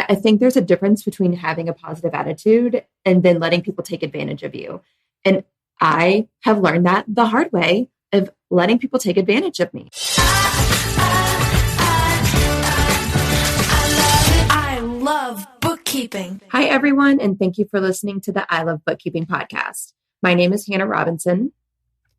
I think there's a difference between having a positive attitude and then letting people take advantage of you. And I have learned that the hard way of letting people take advantage of me. I love bookkeeping. Hi, everyone, and thank you for listening to the I Love Bookkeeping podcast. My name is Hannah Robinson.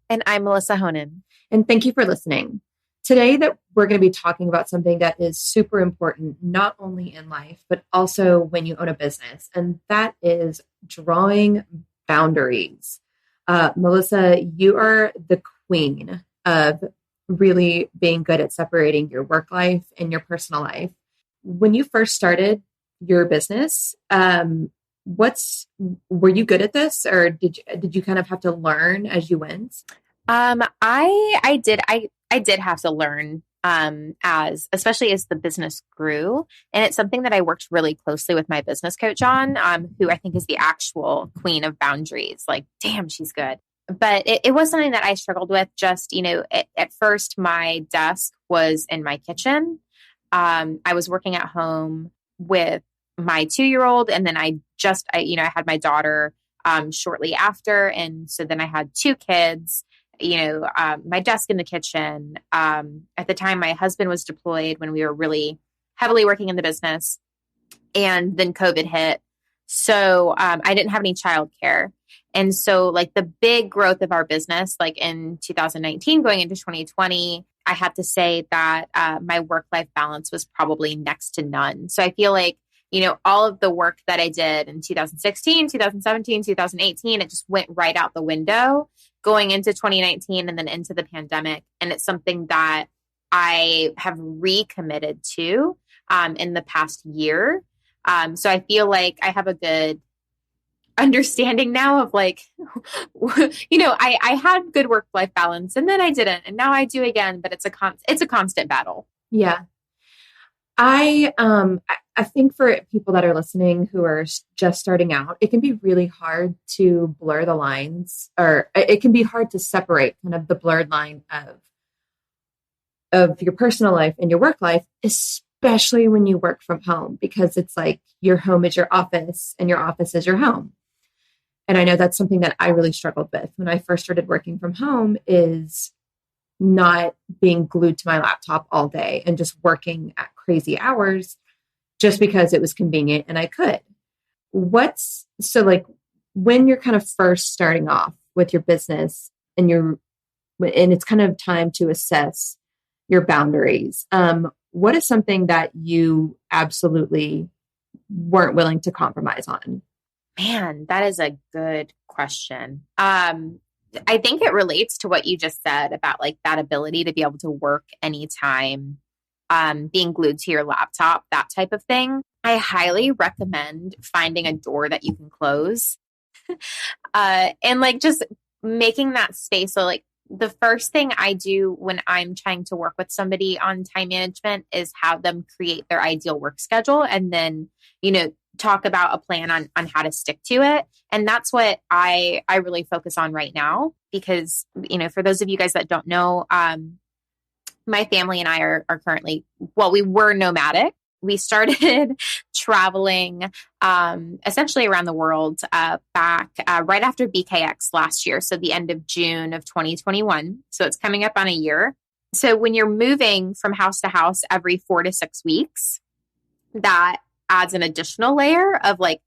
And I'm Melissa Honan. And thank you for listening. Today that we're going to be talking about something that is super important, not only in life, but also when you own a business. And that is drawing boundaries. Melissa, you are the queen of really being good at separating your work life and your personal life. When you first started your business, were you good at this, or did you kind of have to learn as you went? I did have to learn, especially as the business grew. And it's something that I worked really closely with my business coach on, who I think is the actual queen of boundaries. Like, damn, she's good. But it was something that I struggled with. Just, at first my desk was in my kitchen. I was working at home with my 2-year-old, and then I had my daughter, shortly after. And so then I had 2 kids. My desk in the kitchen. At the time, my husband was deployed when we were really heavily working in the business, and then COVID hit. So I didn't have any childcare. And so like the big growth of our business, like in 2019, going into 2020, I had to say that my work-life balance was probably next to none. So I feel like, all of the work that I did in 2016, 2017, 2018, it just went right out the window going into 2019 and then into the pandemic. And it's something that I have recommitted to in the past year. So I feel like I have a good understanding now of like, I had good work-life balance and then I didn't, and now I do again, but it's a constant battle. Yeah. I think for people that are listening who are just starting out, it can be really hard to blur the lines, or it can be hard to separate kind of the blurred line of your personal life and your work life, especially when you work from home, because it's like your home is your office and your office is your home. And I know that's something that I really struggled with when I first started working from home, is not being glued to my laptop all day and just working at crazy hours just because it was convenient and I could. So like when you're kind of first starting off with your business and it's kind of time to assess your boundaries, what is something that you absolutely weren't willing to compromise on? Man, that is a good question. I think it relates to what you just said about like that ability to be able to work anytime, being glued to your laptop, that type of thing. I highly recommend finding a door that you can close and like just making that space. So like the first thing I do when I'm trying to work with somebody on time management is have them create their ideal work schedule and then, talk about a plan on how to stick to it. And that's what I really focus on right now, because, for those of you guys that don't know, my family and I are currently, we were nomadic. We started traveling essentially around the world back right after BKX last year. So the end of June of 2021. So it's coming up on a year. So when you're moving from house to house every 4 to 6 weeks, that adds an additional layer of like,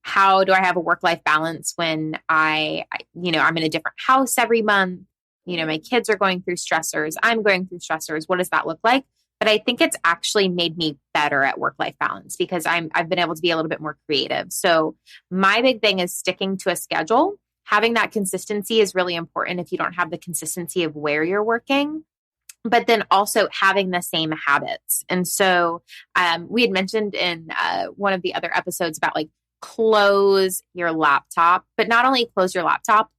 how do I have a work-life balance when I'm in a different house every month? My kids are going through stressors. I'm going through stressors. What does that look like? But I think it's actually made me better at work-life balance because I've been able to be a little bit more creative. So my big thing is sticking to a schedule. Having that consistency is really important if you don't have the consistency of where you're working, but then also having the same habits. And so we had mentioned in one of the other episodes about like close your laptop, but not only close your laptop,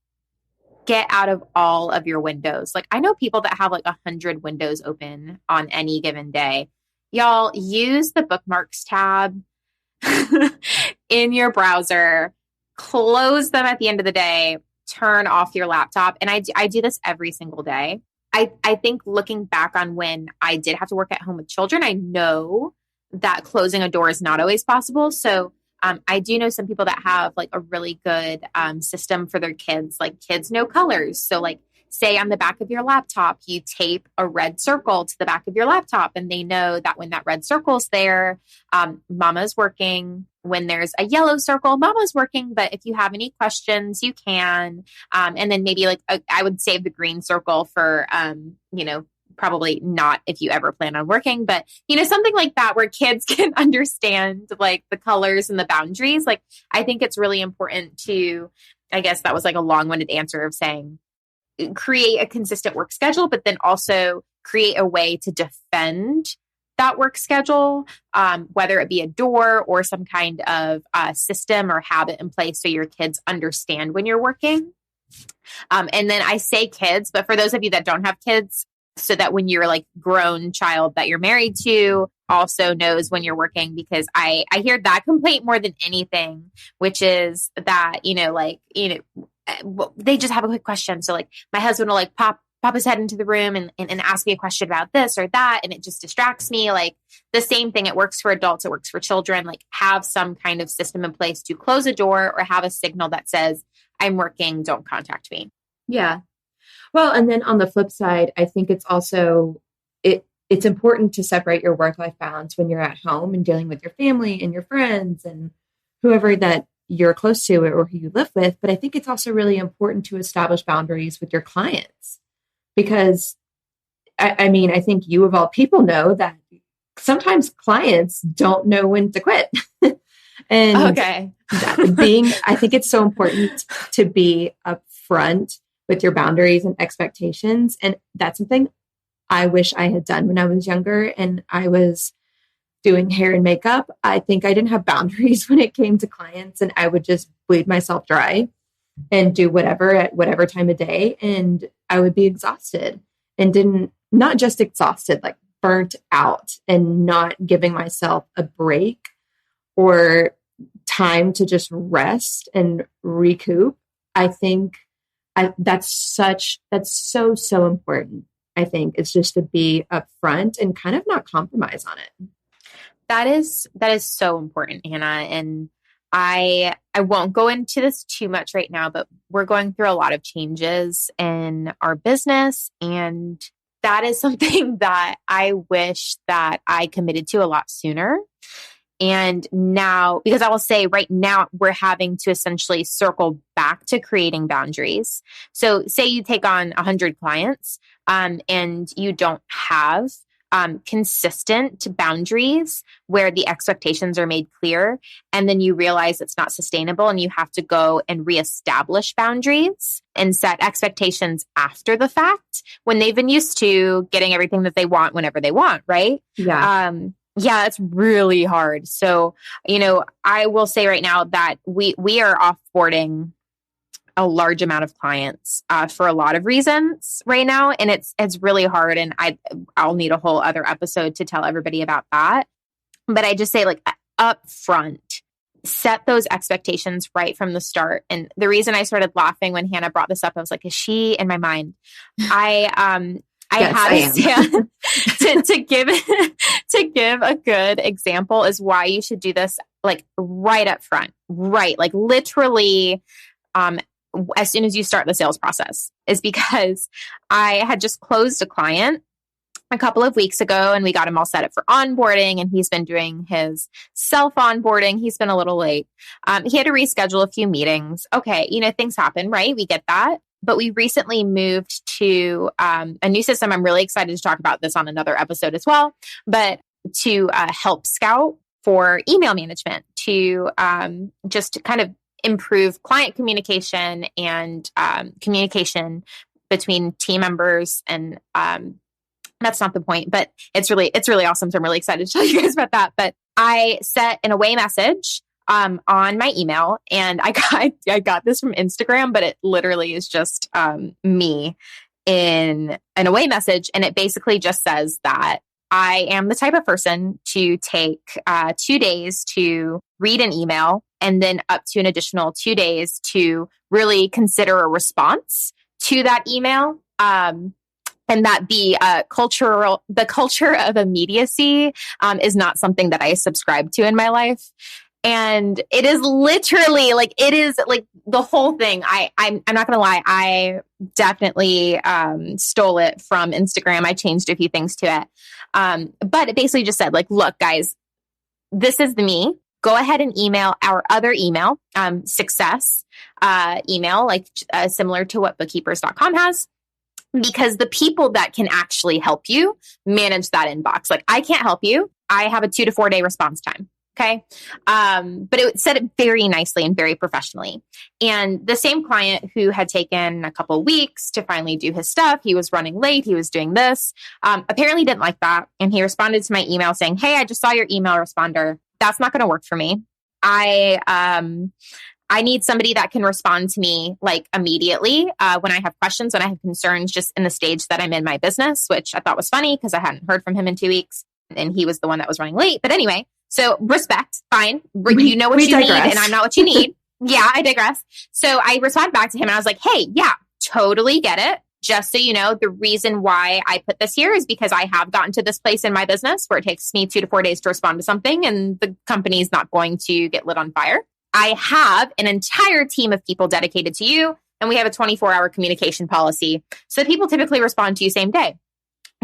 get out of all of your windows. Like I know people that have like 100 windows open on any given day. Y'all use the bookmarks tab in your browser, close them at the end of the day, turn off your laptop. And I do this every single day. I think looking back on when I did have to work at home with children, I know that closing a door is not always possible. So I do know some people that have like a really good system for their kids. Like kids know colors. So like say on the back of your laptop, you tape a red circle to the back of your laptop and they know that when that red circle's there, mama's working. When there's a yellow circle, mama's working. But if you have any questions, you can. And then maybe like I would save the green circle for, probably not if you ever plan on working, but something like that where kids can understand like the colors and the boundaries. Like I think it's really important to, I guess that was like a long-winded answer of saying, create a consistent work schedule, but then also create a way to defend that work schedule, whether it be a door or some kind of system or habit in place so your kids understand when you're working. And then I say kids, but for those of you that don't have kids, so that when you're like grown child that you're married to also knows when you're working, because I hear that complaint more than anything, which is that, they just have a quick question. So like my husband will like pop his head into the room and ask me a question about this or that. And it just distracts me. Like the same thing. It works for adults. It works for children. Like have some kind of system in place to close a door or have a signal that says, I'm working, don't contact me. Yeah. Well, and then on the flip side, I think it's also, it's important to separate your work-life balance when you're at home and dealing with your family and your friends and whoever that you're close to or who you live with. But I think it's also really important to establish boundaries with your clients because I think you of all people know that sometimes clients don't know when to quit. And okay. I think it's so important to be upfront with your boundaries and expectations. And that's something I wish I had done when I was younger and I was doing hair and makeup. I think I didn't have boundaries when it came to clients and I would just bleed myself dry and do whatever at whatever time of day. And I would be exhausted and not just exhausted, like burnt out and not giving myself a break or time to just rest and recoup. I think that's so important. I think it's just to be upfront and kind of not compromise on it. That is so important, Hannah. And I won't go into this too much right now, but we're going through a lot of changes in our business. And that is something that I wish that I committed to a lot sooner. And now, because I will say right now, we're having to essentially circle back to creating boundaries. So say you take on 100 clients and you don't have consistent boundaries where the expectations are made clear. And then you realize it's not sustainable and you have to go and reestablish boundaries and set expectations after the fact when they've been used to getting everything that they want whenever they want, right? Yeah. Yeah, it's really hard. So, I will say right now that we are offboarding a large amount of clients for a lot of reasons right now. And it's really hard. And I'll need a whole other episode to tell everybody about that. But I just say like up front, set those expectations right from the start. And the reason I started laughing when Hannah brought this up, I was like, is she in my mind? To give a good example is why you should do this like right up front, right? Like literally, as soon as you start the sales process is because I had just closed a client a couple of weeks ago and we got him all set up for onboarding and he's been doing his self onboarding. He's been a little late. He had to reschedule a few meetings. Okay. Things happen, right? We get that. But we recently moved to a new system. I'm really excited to talk about this on another episode as well, but to help Scout for email management to just kind of improve client communication and communication between team members. And that's not the point, but it's really awesome. So I'm really excited to tell you guys about that. But I set an away message on my email and I got this from Instagram, but it literally is just me in an away message. And it basically just says that I am the type of person to take 2 days to read an email and then up to an additional 2 days to really consider a response to that email. and that the culture of immediacy is not something that I subscribe to in my life. And it is literally like, it is like the whole thing. I'm not going to lie. I definitely stole it from Instagram. I changed a few things to it. But it basically just said like, look, guys, this is the me. Go ahead and email our other email, success email, like similar to what bookkeepers.com has. Because the people that can actually help you manage that inbox. Like I can't help you. I have a 2 to 4 day response time. Okay. But it said it very nicely and very professionally. And the same client who had taken a couple of weeks to finally do his stuff, he was running late, he was doing this, apparently didn't like that. And he responded to my email saying, hey, I just saw your email responder. That's not going to work for me. I need somebody that can respond to me like immediately when I have questions, when I have concerns, just in the stage that I'm in my business, which I thought was funny because I hadn't heard from him in 2 weeks and he was the one that was running late. But anyway, so respect, fine. You know what you need and I'm not what you need. Yeah, I digress. So I responded back to him and I was like, hey, yeah, totally get it. Just so you know, the reason why I put this here is because I have gotten to this place in my business where it takes me 2 to 4 days to respond to something and the company is not going to get lit on fire. I have an entire team of people dedicated to you, and we have a 24-hour communication policy. So people typically respond to you same day.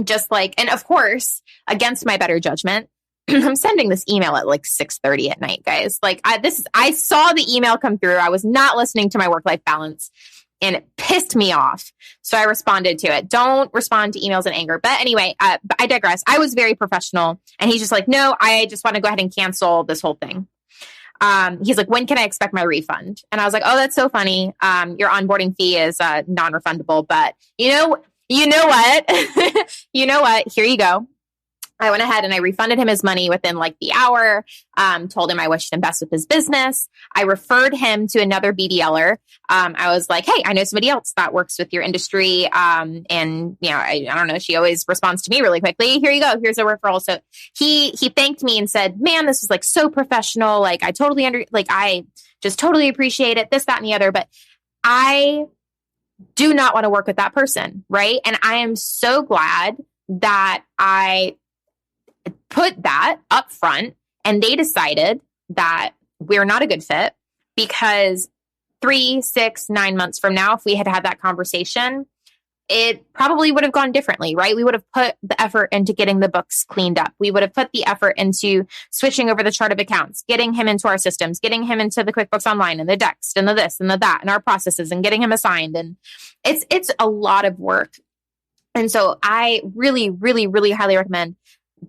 Just like, and of course, against my better judgment, I'm sending this email at like 6:30 at night, guys. Like I saw the email come through. I was not listening to my work-life balance and it pissed me off. So I responded to it. Don't respond to emails in anger. But anyway, I digress. I was very professional and he's just like, no, I just want to go ahead and cancel this whole thing. He's like, when can I expect my refund? And I was like, oh, that's so funny. Your onboarding fee is non-refundable, but you know what? You know what? Here you go. I went ahead and I refunded him his money within like the hour, told him I wished him best with his business. I referred him to another BDLer. I was like, hey, I know somebody else that works with your industry. And you know, I don't know, she always responds to me really quickly. Here you go. Here's a referral. So he thanked me and said, man, this was like so professional. Like I just totally appreciate it. This, that, and the other. But I do not want to work with that person. Right. And I am so glad that I put that up front and they decided that we're not a good fit because 3, 6, 9 months from now, if we had had that conversation, it probably would have gone differently, right? We would have put the effort into getting the books cleaned up. We would have put the effort into switching over the chart of accounts, getting him into our systems, getting him into the QuickBooks Online and the Dext and the this and the that and our processes and getting him assigned. And it's a lot of work. And so I really, really, really highly recommend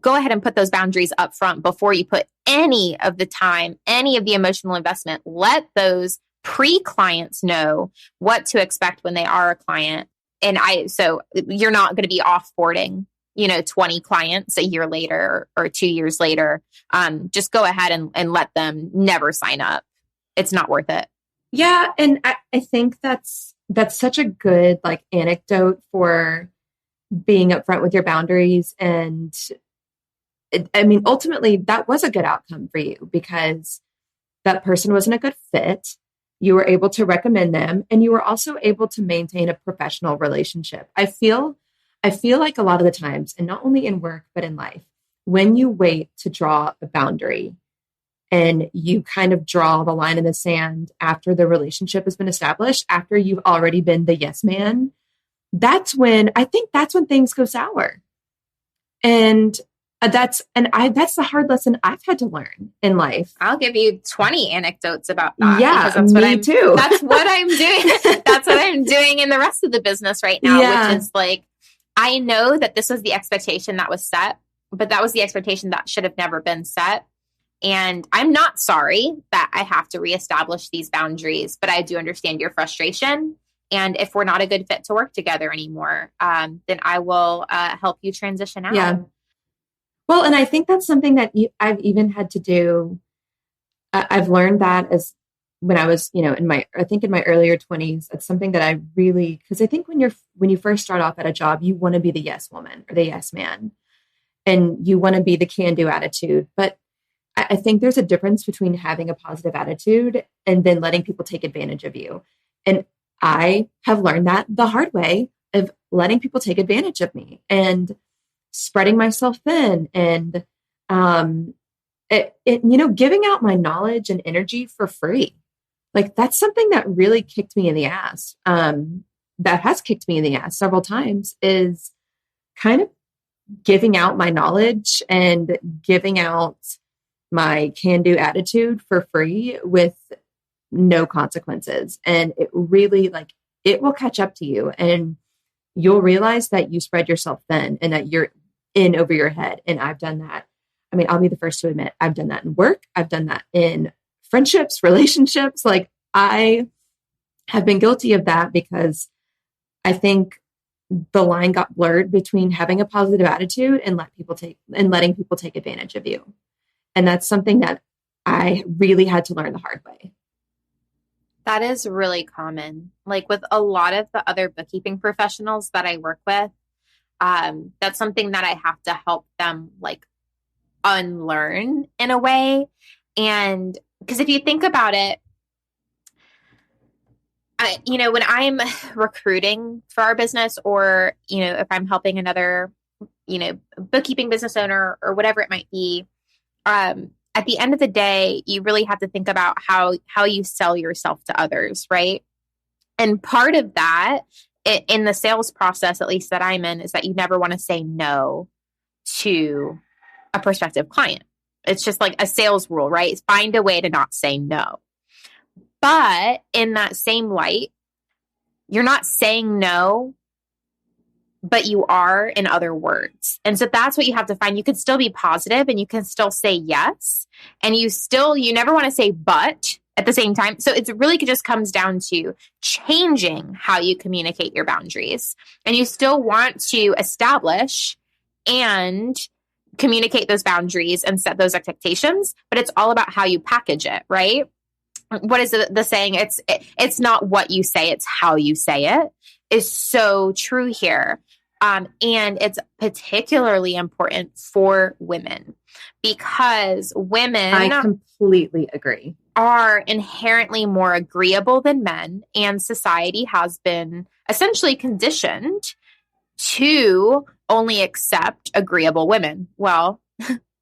go ahead and put those boundaries up front before you put any of the time, any of the emotional investment. Let those pre-clients know what to expect when they are a client. And so you're not going to be offboarding, 20 clients a year later or 2 years later. Just go ahead and let them never sign up. It's not worth it. Yeah. And I think that's such a good like anecdote for being upfront with your boundaries. And ultimately that was a good outcome for you because that person wasn't a good fit. You were able to recommend them and you were also able to maintain a professional relationship. I feel like a lot of the times, and not only in work, but in life, when you wait to draw a boundary and you kind of draw the line in the sand after the relationship has been established, after you've already been the yes man, that's when things go sour. And that's the hard lesson I've had to learn in life. I'll give you 20 anecdotes about that. Yeah, too. That's what I'm doing. That's what I'm doing in the rest of the business right now, which is like, I know that this was the expectation that was set, but that was the expectation that should have never been set. And I'm not sorry that I have to reestablish these boundaries, but I do understand your frustration. And if we're not a good fit to work together anymore, then I will help you transition out. Yeah. Well, and I think that's something that I've even had to do. I've learned that as when I was, in my earlier 20s, it's something that I really, because I think when you first start off at a job, you want to be the yes woman or the yes man, and you want to be the can-do attitude. But I think there's a difference between having a positive attitude and then letting people take advantage of you. And I have learned that the hard way of letting people take advantage of me and spreading myself thin and, giving out my knowledge and energy for free. Like that's something that really kicked me in the ass. That has kicked me in the ass several times is kind of giving out my knowledge and giving out my can-do attitude for free with no consequences. And it really it will catch up to you and you'll realize that you spread yourself thin and that you're in over your head. And I've done that. I mean, I'll be the first to admit I've done that in work. I've done that in friendships, relationships. Like I have been guilty of that because I think the line got blurred between having a positive attitude and letting people take advantage of you. And that's something that I really had to learn the hard way. That is really common. Like with a lot of the other bookkeeping professionals that I work with, that's something that I have to help them like unlearn in a way. And because if you think about it, when I'm recruiting for our business or, if I'm helping another, bookkeeping business owner or whatever it might be, at the end of the day, you really have to think about how you sell yourself to others, right? And part of that in the sales process, at least that I'm in, is that you never want to say no to a prospective client. It's just like a sales rule, right? Find a way to not say no. But in that same light, you're not saying no, but you are in other words. And so that's what you have to find. You can still be positive and you can still say yes. And you never want to say but at the same time. So it really just comes down to changing how you communicate your boundaries. And you still want to establish and communicate those boundaries and set those expectations, but it's all about how you package it, right? What is the saying? It's not what you say, it's how you say it is so true here. And it's particularly important for women because women I completely agree. Are inherently more agreeable than men, and society has been essentially conditioned to only accept agreeable women. Well,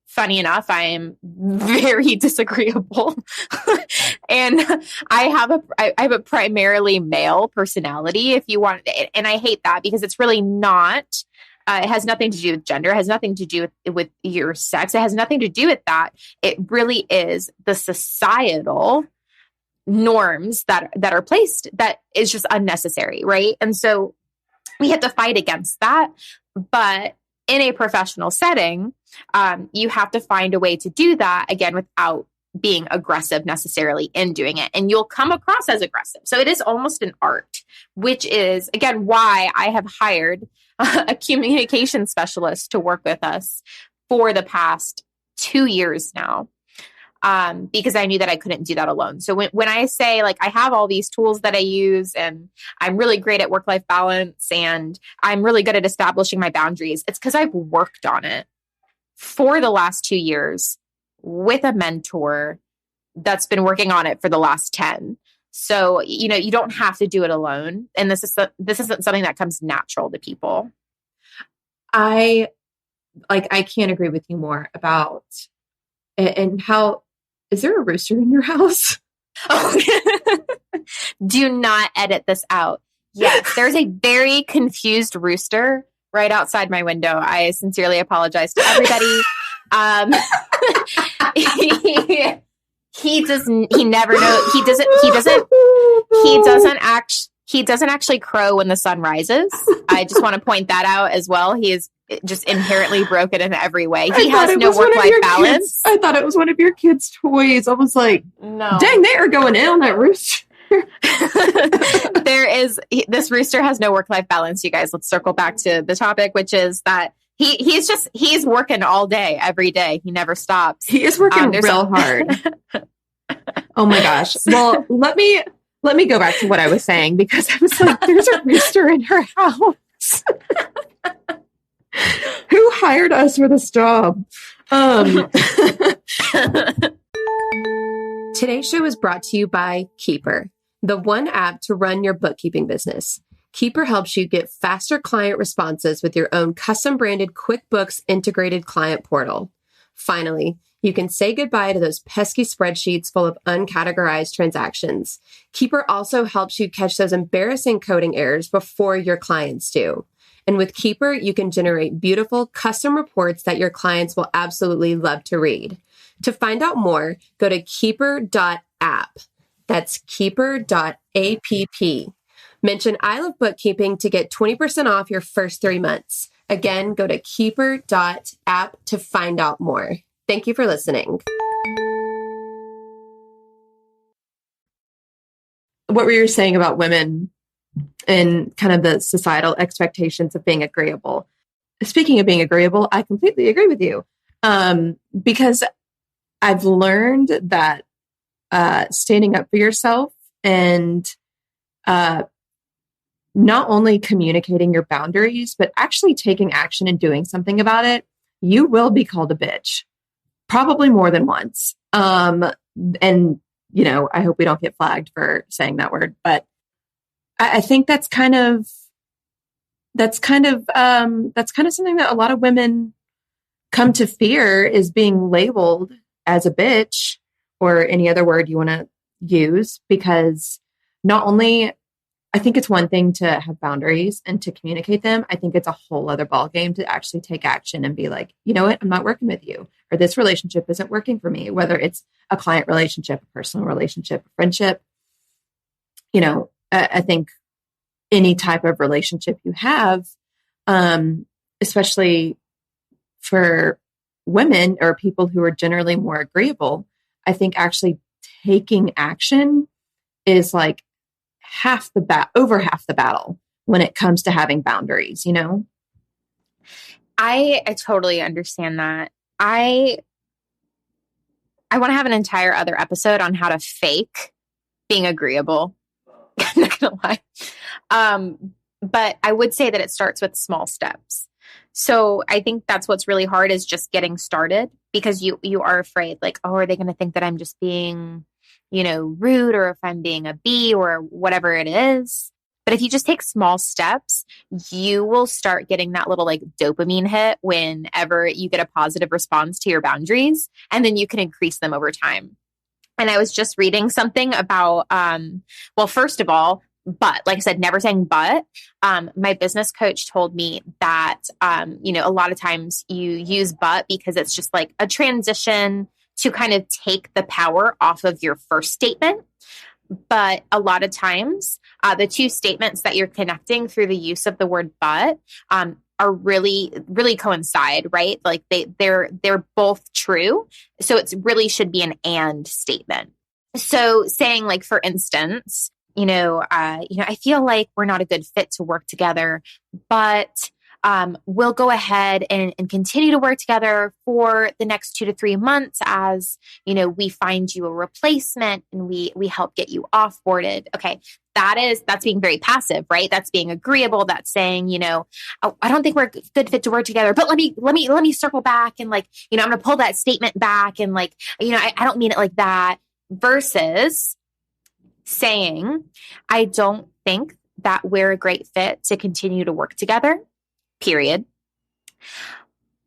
funny enough, I am very disagreeable. And I have a primarily male personality, if you want. And I hate that because it's really not, it has nothing to do with gender. It has nothing to do with your sex. It has nothing to do with that. It really is the societal norms that are placed that is just unnecessary, right? And so we have to fight against that. But in a professional setting, you have to find a way to do that, again, without being aggressive necessarily in doing it. And you'll come across as aggressive. So it is almost an art, which is, again, why I have hired a communication specialist to work with us for the past 2 years now. Because I knew that I couldn't do that alone. So when I say like, I have all these tools that I use and I'm really great at work-life balance and I'm really good at establishing my boundaries, it's because I've worked on it for the last 2 years with a mentor that's been working on it for the last 10. So, you don't have to do it alone. And this isn't something that comes natural to people. I can't agree with you more about and how. Is there a rooster in your house? Oh. Do not edit this out. Yes, there's a very confused rooster right outside my window. I sincerely apologize to everybody. He doesn't actually crow when the sun rises. I just want to point that out as well. He is just inherently broken in every way. He has no work-life balance. I thought it was one of your kids' toys. I was like, no. Dang, they are going in on that rooster. This rooster has no work-life balance, you guys. Let's circle back to the topic, which is that he's working all day, every day. He never stops. He is working real hard. Oh my gosh. Well, let me go back to what I was saying because I was like, there's a rooster in her house. Who hired us for this job? Today's show is brought to you by Keeper, the one app to run your bookkeeping business. Keeper helps you get faster client responses with your own custom branded QuickBooks integrated client portal. Finally, you can say goodbye to those pesky spreadsheets full of uncategorized transactions. Keeper also helps you catch those embarrassing coding errors before your clients do. And with Keeper, you can generate beautiful custom reports that your clients will absolutely love to read. To find out more, go to keeper.app. That's keeper.app. Mention I Love Bookkeeping to get 20% off your first 3 months. Again, go to keeper.app to find out more. Thank you for listening. What were you saying about women and kind of the societal expectations of being agreeable? Speaking of being agreeable, I completely agree with you. Because I've learned that standing up for yourself and not only communicating your boundaries, but actually taking action and doing something about it, you will be called a bitch. Probably more than once. And, you know, I hope we don't get flagged for saying that word, but I think that's kind of something that a lot of women come to fear, is being labeled as a bitch or any other word you want to use, because not only, I think it's one thing to have boundaries and to communicate them. I think it's a whole other ballgame to actually take action and be like, you know what, I'm not working with you, or this relationship isn't working for me, whether it's a client relationship, a personal relationship, a friendship. You know, I think any type of relationship you have, especially for women or people who are generally more agreeable, I think actually taking action is like over half the battle when it comes to having boundaries, you know? I totally understand that. I want to have an entire other episode on how to fake being agreeable. I'm not gonna lie. But I would say that it starts with small steps. So I think that's what's really hard, is just getting started, because you are afraid, like, oh, are they going to think that I'm just being, you know, rude, or if I'm being a bee or whatever it is. But if you just take small steps, you will start getting that little like dopamine hit whenever you get a positive response to your boundaries, and then you can increase them over time. And I was just reading something about, well, first of all, but like I said, never saying but. My business coach told me that, you know, a lot of times you use but because it's just like a transition to kind of take the power off of your first statement. But a lot of times, the two statements that you're connecting through the use of the word but are really, really coincide, right? Like they're both true. So it really should be an and statement. So saying, like, for instance, I feel like we're not a good fit to work together, but we'll go ahead and continue to work together for the next 2 to 3 months as, we find you a replacement and we help get you offboarded. Okay. That's being very passive, right? That's being agreeable. That's saying, I don't think we're a good fit to work together, but let me circle back and I'm going to pull that statement back and I don't mean it like that, versus saying, I don't think that we're a great fit to continue to work together, period.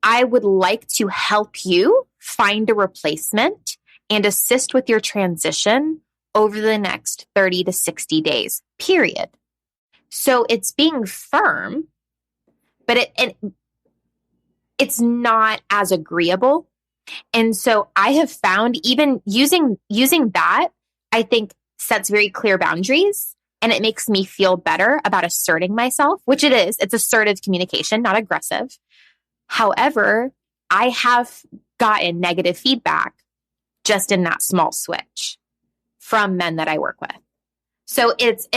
I would like to help you find a replacement and assist with your transition over the next 30 to 60 days, period. So it's being firm, but it's not as agreeable. And so I have found even using that, I think sets very clear boundaries, and it makes me feel better about asserting myself, which it is. It's assertive communication, not aggressive. However, I have gotten negative feedback just in that small switch from men that I work with. So it's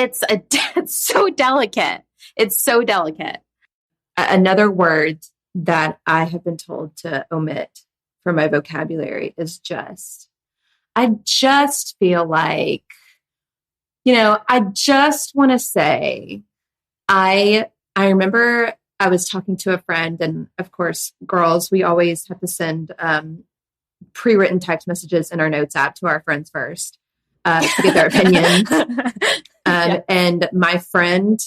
so delicate. It's so delicate. Another word that I have been told to omit from my vocabulary is just. I just feel like, I just want to say, I remember I was talking to a friend, and of course, girls, we always have to send pre-written text messages in our notes app to our friends first to get their opinion. Yeah. And my friend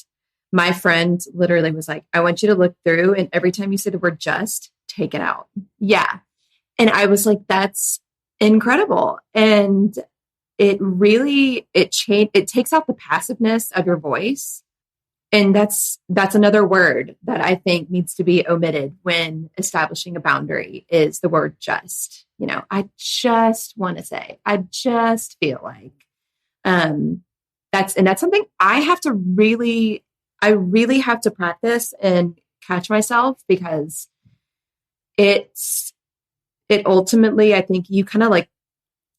My friend literally was like, I want you to look through, and every time you say the word just, take it out. Yeah. And I was like, that's incredible. And it really, it takes out the passiveness of your voice. And that's another word that I think needs to be omitted when establishing a boundary is the word just. I just want to say, I just feel like, that's something I really have to practice and catch myself, because it ultimately, I think you kind of like,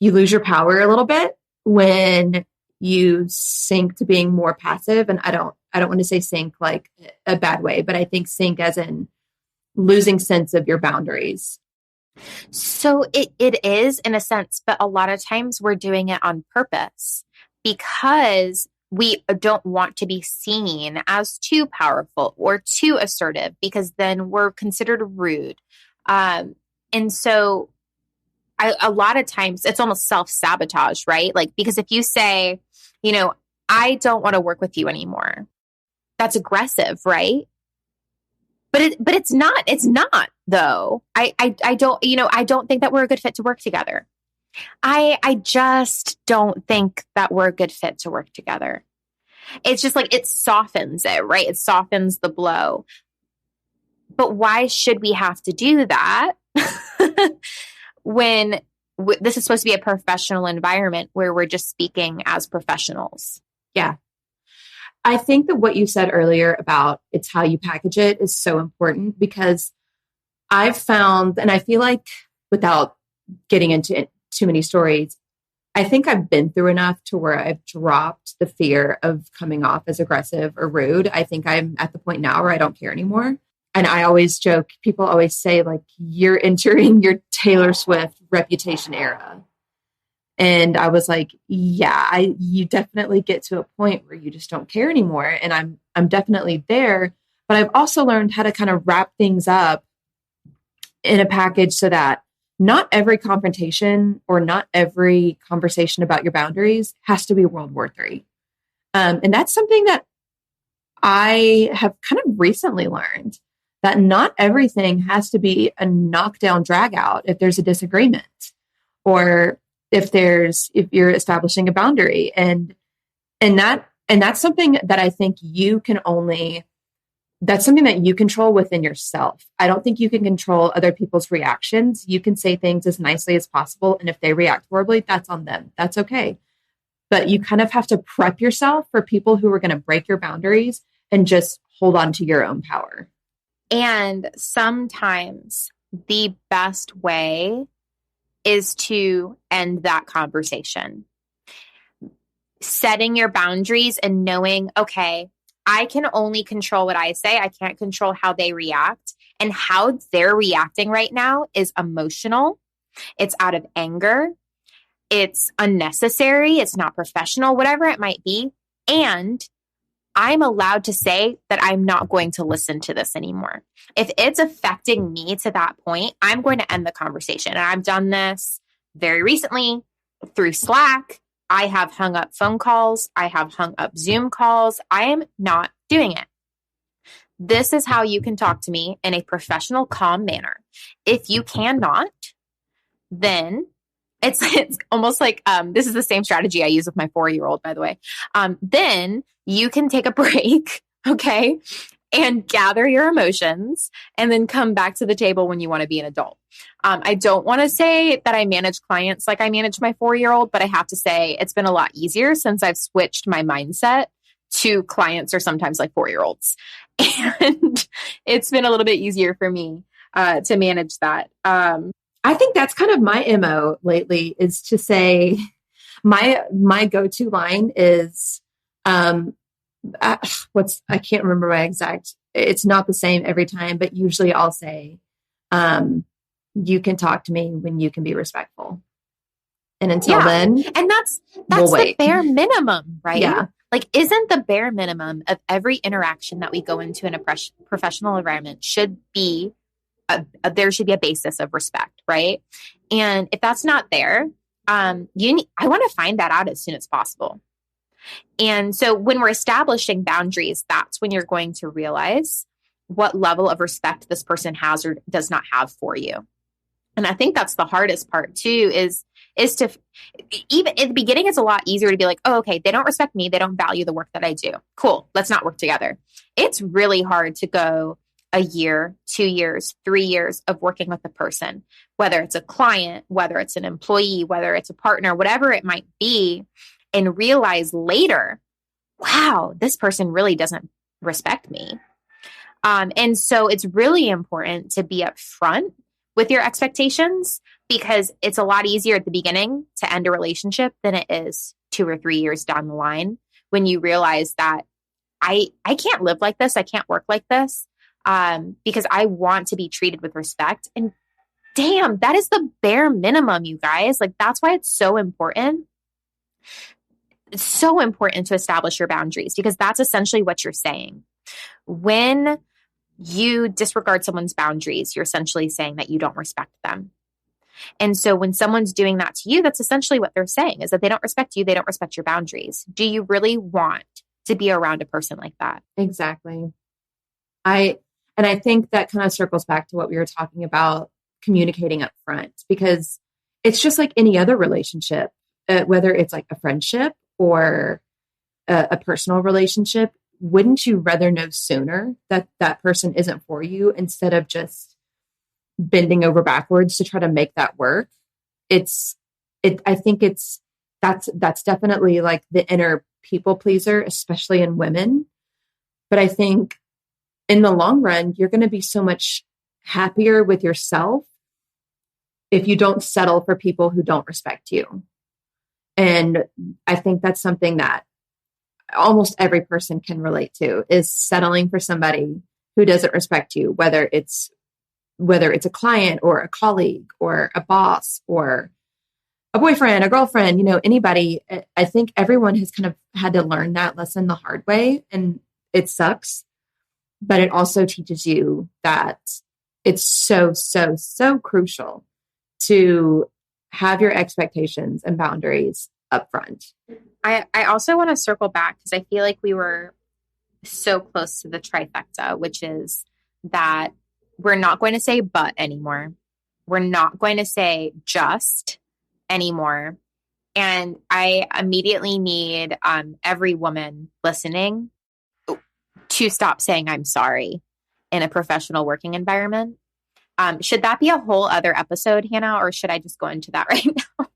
you lose your power a little bit when you sink to being more passive. And I don't want to say sink like a bad way, but I think sink as in losing sense of your boundaries. So it is in a sense, but a lot of times we're doing it on purpose because we don't want to be seen as too powerful or too assertive, because then we're considered rude. And so a lot of times it's almost self-sabotage, right? Like, because if you say, I don't want to work with you anymore, that's aggressive, right? But it's not though. I don't think that we're a good fit to work together. I just don't think that we're a good fit to work together. It's just like, it softens it, right? It softens the blow. But why should we have to do that when this is supposed to be a professional environment where we're just speaking as professionals? Yeah. I think that what you said earlier about it's how you package it is so important, because I've found, and I feel like without getting into too many stories, I think I've been through enough to where I've dropped the fear of coming off as aggressive or rude. I think I'm at the point now where I don't care anymore. And I always joke, people always say like, you're entering your Taylor Swift reputation era. And I was like, yeah, you definitely get to a point where you just don't care anymore. And I'm definitely there, but I've also learned how to kind of wrap things up in a package so that not every confrontation or not every conversation about your boundaries has to be World War III. And that's something that I have kind of recently learned, that not everything has to be a knockdown drag out if there's a disagreement, or if you're establishing a boundary. And that's something that I think that's something that you control within yourself. I don't think you can control other people's reactions. You can say things as nicely as possible, and if they react horribly, that's on them. That's okay. But you kind of have to prep yourself for people who are going to break your boundaries and just hold on to your own power. And sometimes the best way is to end that conversation. Setting your boundaries and knowing, okay, I can only control what I say. I can't control how they react. And how they're reacting right now is emotional. It's out of anger. It's unnecessary. It's not professional, whatever it might be. And I'm allowed to say that I'm not going to listen to this anymore. If it's affecting me to that point, I'm going to end the conversation. And I've done this very recently through Slack. I have hung up phone calls. I have hung up Zoom calls. I am not doing it. This is how you can talk to me in a professional, calm manner. If you cannot, then it's almost like, this is the same strategy I use with my 4-year-old, by the way. Then you can take a break, okay, and gather your emotions and then come back to the table when you want to be an adult. I don't want to say that I manage clients like I manage my 4-year-old, but I have to say it's been a lot easier since I've switched my mindset to clients are sometimes like 4-year-olds. And it's been a little bit easier for me to manage that. I think that's kind of my MO lately, is to say my go-to line is, I can't remember my exact, it's not the same every time, but usually I'll say, you can talk to me when you can be respectful. And until then, and that's we'll the bare minimum, right? Yeah. Like, isn't the bare minimum of every interaction that we go into in a professional environment should be there should be a basis of respect, right? And if that's not there, I want to find that out as soon as possible. And so when we're establishing boundaries, that's when you're going to realize what level of respect this person has or does not have for you. And I think that's the hardest part too, is to, even in the beginning, it's a lot easier to be like, oh, okay, they don't respect me. They don't value the work that I do. Cool. Let's not work together. It's really hard to go a year, 2 years, 3 years of working with a person, whether it's a client, whether it's an employee, whether it's a partner, whatever it might be, and realize later, wow, this person really doesn't respect me. And so it's really important to be upfront with your expectations, because it's a lot easier at the beginning to end a relationship than it is 2 or 3 years down the line, when you realize that I can't live like this. I can't work like this, because I want to be treated with respect. And damn, that is the bare minimum, you guys. Like, that's why it's so important. It's so important to establish your boundaries, because that's essentially what you're saying. When you disregard someone's boundaries, you're essentially saying that you don't respect them. And so when someone's doing that to you, that's essentially what they're saying, is that they don't respect you. They don't respect your boundaries. Do you really want to be around a person like that? Exactly. I think that kind of circles back to what we were talking about, communicating up front, because it's just like any other relationship, whether it's like a friendship or a personal relationship. Wouldn't you rather know sooner that that person isn't for you, instead of just bending over backwards to try to make that work? I think that's definitely like the inner people pleaser, especially in women. But I think in the long run, you're going to be so much happier with yourself if you don't settle for people who don't respect you. And I think that's something that almost every person can relate to, is settling for somebody who doesn't respect you, whether it's a client or a colleague or a boss or a boyfriend, a girlfriend, anybody. I think everyone has kind of had to learn that lesson the hard way, and it sucks, but it also teaches you that it's so, so, so crucial to have your expectations and boundaries up front. I also want to circle back, because I feel like we were so close to the trifecta, which is that we're not going to say but anymore. We're not going to say just anymore. And I immediately need every woman listening to stop saying I'm sorry in a professional working environment. Should that be a whole other episode, Hannah, or should I just go into that right now?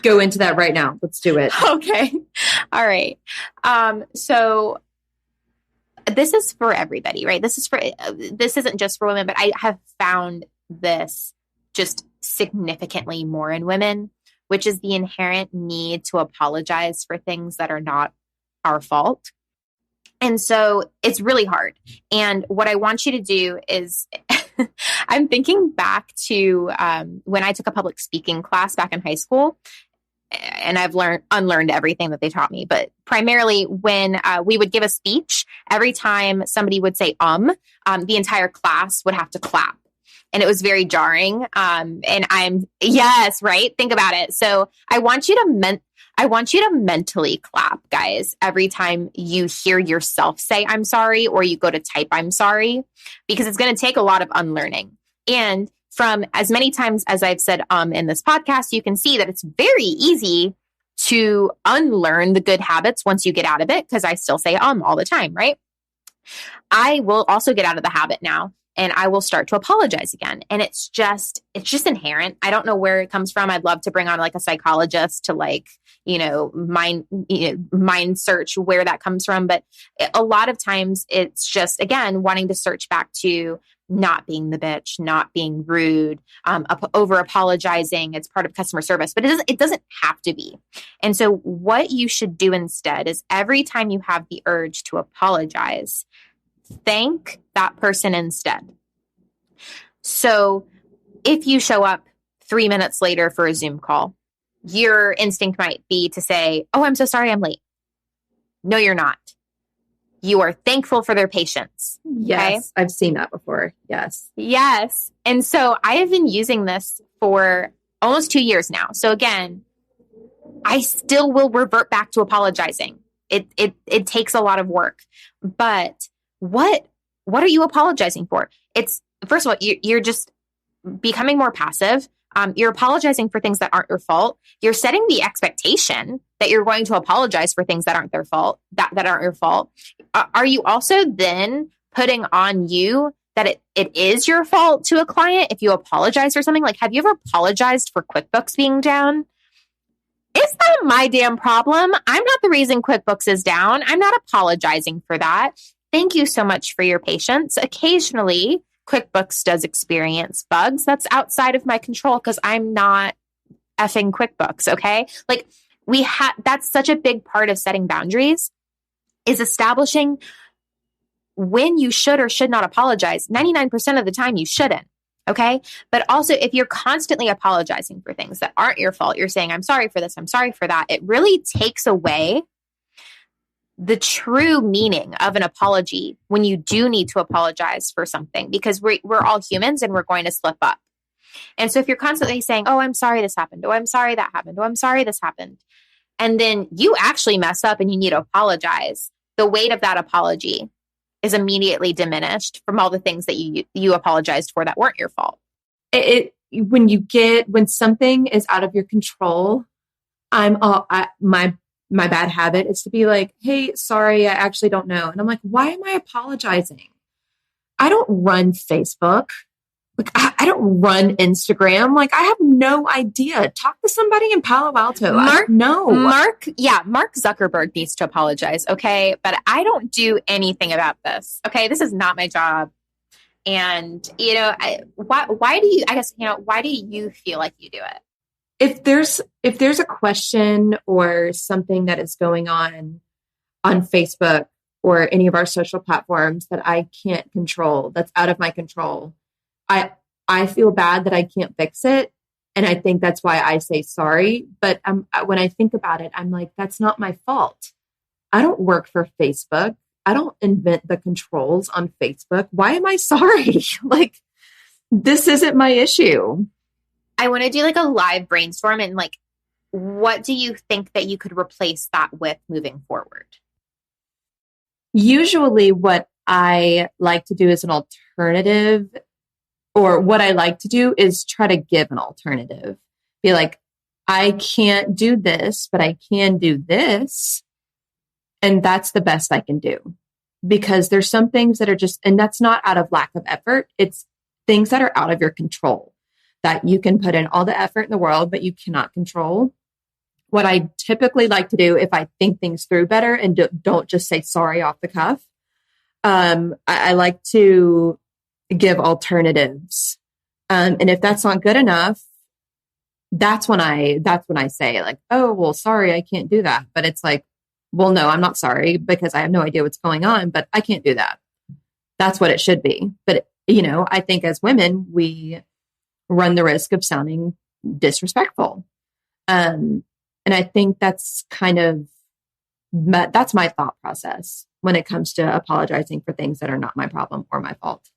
Go into that right now. Let's do it. Okay. All right. So this is for everybody, right? This isn't just for women, but I have found this just significantly more in women, which is the inherent need to apologize for things that are not our fault. And so it's really hard. And what I want you to do is I'm thinking back to when I took a public speaking class back in high school, and I've unlearned everything that they taught me. But primarily when we would give a speech, every time somebody would say the entire class would have to clap. And it was very jarring. Yes, right? Think about it. So I want you to mentally clap, guys, every time you hear yourself say, I'm sorry, or you go to type, I'm sorry, because it's going to take a lot of unlearning. And from as many times as I've said, in this podcast, you can see that it's very easy to unlearn the good habits once you get out of it, because I still say, all the time, right? I will also get out of the habit now, and I will start to apologize again. And it's just inherent. I don't know where it comes from. I'd love to bring on like a psychologist to mind search where that comes from. But a lot of times it's just, again, wanting to search back to not being the bitch, not being rude, over apologizing. It's part of customer service, but it doesn't have to be. And so what you should do instead is every time you have the urge to apologize, thank that person instead. So if you show up 3 minutes later for a Zoom call, your instinct might be to say, oh, I'm so sorry I'm late. No, you're not. You are thankful for their patience. Yes, okay? I've seen that before. Yes. Yes. And so I have been using this for almost 2 years now. So again, I still will revert back to apologizing. It takes a lot of work, but what are you apologizing for? It's, first of all, you're just becoming more passive. You're apologizing for things that aren't your fault. You're setting the expectation that you're going to apologize for things that aren't their fault, that aren't your fault. Are you also then putting on you that it is your fault to a client if you apologize for something? Like, have you ever apologized for QuickBooks being down? It's not my damn problem. I'm not the reason QuickBooks is down. I'm not apologizing for that. Thank you so much for your patience. Occasionally, QuickBooks does experience bugs. That's outside of my control because I'm not effing QuickBooks, okay? Like, that's such a big part of setting boundaries, is establishing when you should or should not apologize. 99% of the time you shouldn't, okay? But also, if you're constantly apologizing for things that aren't your fault, you're saying, I'm sorry for this, I'm sorry for that, it really takes away the true meaning of an apology when you do need to apologize for something, because we're all humans and we're going to slip up. And so if you're constantly saying, oh, I'm sorry this happened, oh, I'm sorry that happened, oh, I'm sorry this happened, and then you actually mess up and you need to apologize, the weight of that apology is immediately diminished from all the things that you apologized for that weren't your fault. When something is out of your control, my bad habit is to be like, hey, sorry, I actually don't know. And I'm like, why am I apologizing? I don't run Facebook. Like, I don't run Instagram. Like, I have no idea. Talk to somebody in Palo Alto. Mark Mark Zuckerberg needs to apologize. Okay. But I don't do anything about this. Okay. This is not my job. And, why do you feel like you do it? If there's a question or something that is going on Facebook or any of our social platforms that I can't control, that's out of my control, I feel bad that I can't fix it. And I think that's why I say sorry. But when I think about it, I'm like, that's not my fault. I don't work for Facebook. I don't invent the controls on Facebook. Why am I sorry? Like, this isn't my issue. I want to do like a live brainstorm and like, what do you think that you could replace that with moving forward? Usually what I like to do as an alternative, or what I like to do is try to give an alternative. Be like, I can't do this, but I can do this. And that's the best I can do. Because there's some things that are just, and that's not out of lack of effort. It's things that are out of your control that you can put in all the effort in the world, but you cannot control. What I typically like to do, if I think things through better and don't just say sorry off the cuff, I like to give alternatives. And if that's not good enough, that's when I say like, oh, well, sorry, I can't do that. But it's like, well, no, I'm not sorry because I have no idea what's going on, but I can't do that. That's what it should be. But, I think as women, we run the risk of sounding disrespectful. And I think that's that's my thought process when it comes to apologizing for things that are not my problem or my fault.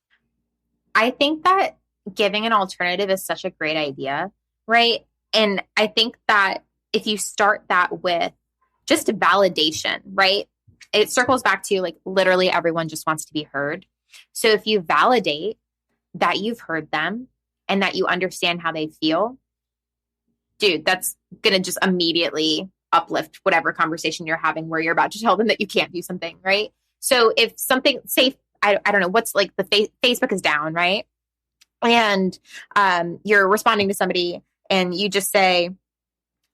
I think that giving an alternative is such a great idea, right? And I think that if you start that with just validation, right? It circles back to like literally everyone just wants to be heard. So if you validate that you've heard them and that you understand how they feel, dude, that's going to just immediately uplift whatever conversation you're having where you're about to tell them that you can't do something, right? So if something, say, I don't know, what's like Facebook is down, right? And you're responding to somebody and you just say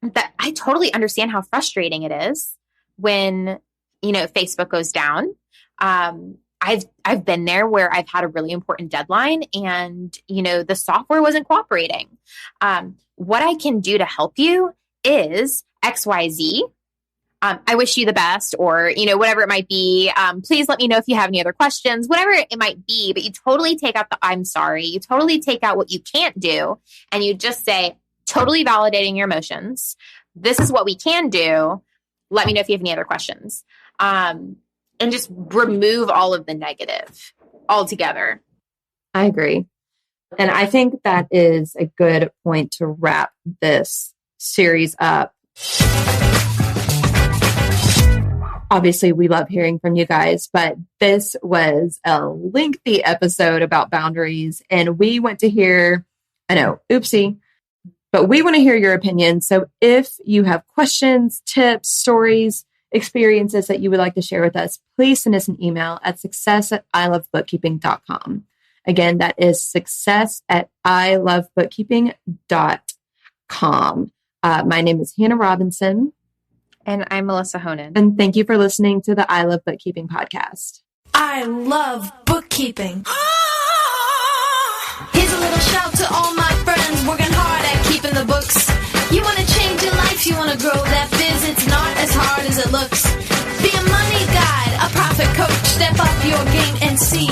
that I totally understand how frustrating it is when, Facebook goes down. I've been there where I've had a really important deadline and, the software wasn't cooperating. What I can do to help you is XYZ. I wish you the best, or, whatever it might be. Please let me know if you have any other questions, whatever it might be. But you totally take out the I'm sorry. You totally take out what you can't do. And you just say, totally validating your emotions. This is what we can do. Let me know if you have any other questions. And just remove all of the negative altogether. I agree. And I think that is a good point to wrap this series up. Obviously, we love hearing from you guys, but this was a lengthy episode about boundaries, and we want to hear, I know, oopsie, but we want to hear your opinion. So if you have questions, tips, stories, experiences that you would like to share with us, please send us an email at success@ilovebookkeeping.com. Again, that is success@ilovebookkeeping.com. My name is Hannah Robinson. And I'm Melissa Honan. And thank you for listening to the I Love Bookkeeping podcast. I love bookkeeping. Here's a little shout to all my friends working hard at keeping the books. You want to change your life, you want to grow that biz, it's not as hard as it looks. Be a money guide, a profit coach, step up your game and see